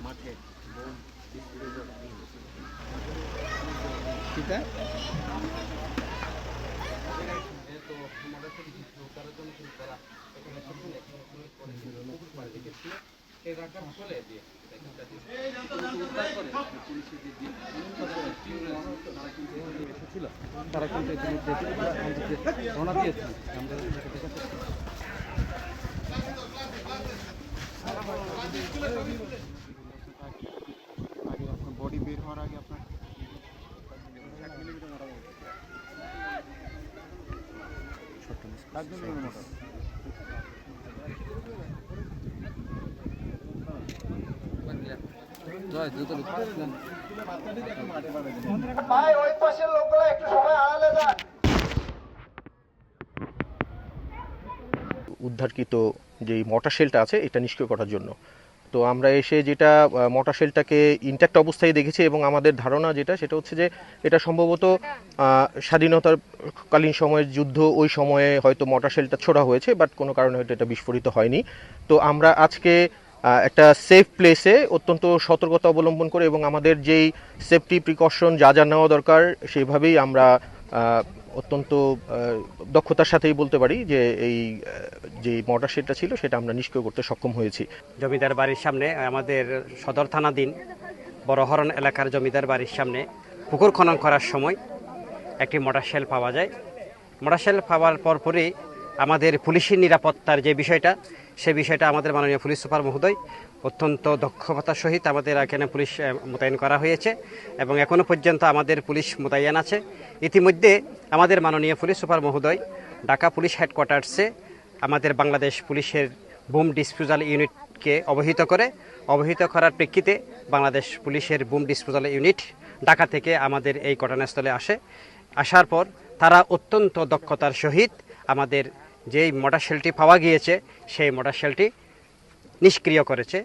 মাঠে তারা কিন্তু রওনা দিয়েছে। বডি বের হওয়ার আগে আপনার উদ্ধারকৃত যেই মর্টার শেলটা আছে এটা নিষ্ক্রিয় করার জন্য। তো আমরা এসে যেটা মর্টার শেলটাকে ইনট্যাক্ট অবস্থায় দেখেছি এবং আমাদের ধারণা যেটা সেটা হচ্ছে যে এটা সম্ভবত স্বাধীনতার কালীন সময়ের যুদ্ধ ওই সময়ে হয়তো মর্টার শেলটা ছোড়া হয়েছে, বাট কোনো কারণে হয়তো এটা বিস্ফোরিত হয়নি। তো আমরা আজকে একটা সেফ প্লেসে অত্যন্ত সতর্কতা অবলম্বন করে এবং আমাদের যেই সেফটি প্রিকশন যা যা নেওয়া দরকার সেইভাবেই আমরা অত্যন্ত দক্ষতার সাথেই বলতে পারি যে এই যে মর্টার শেলটা ছিল সেটা আমরা নিষ্ক্রিয় করতে সক্ষম হয়েছি। জমিদার বাড়ির সামনে আমাদের সদর থানাধীন বড়হরণ এলাকার জমিদার বাড়ির সামনে পুকুর খনন করার সময় একটি মর্টার শেল পাওয়া যায়। মর্টার শেল পাওয়ার পরপরই আমাদের পুলিশের নিরাপত্তার যে বিষয়টা সে বিষয়টা আমাদের মাননীয় পুলিশ সুপার মহোদয় অত্যন্ত দক্ষতার সহিত আমাদের এখানে পুলিশ মোতায়েন করা হয়েছে এবং এখনও পর্যন্ত আমাদের পুলিশ মোতায়েন আছে। ইতিমধ্যে আমাদের মাননীয় পুলিশ সুপার মহোদয় ঢাকা পুলিশ হেডকোয়ার্টার্সে আমাদের বাংলাদেশ পুলিশের বুম ডিসপোজাল ইউনিটকে অবহিত করার প্রেক্ষিতে বাংলাদেশ পুলিশের বুম ডিসপোজাল ইউনিট ঢাকা থেকে আমাদের এই ঘটনাস্থলে আসার পর তারা অত্যন্ত দক্ষতার সহিত আমাদের যেই মর্টার শেলটি পাওয়া গিয়েছে সেই মর্টার শেলটি নিষ্ক্রিয় করেছে।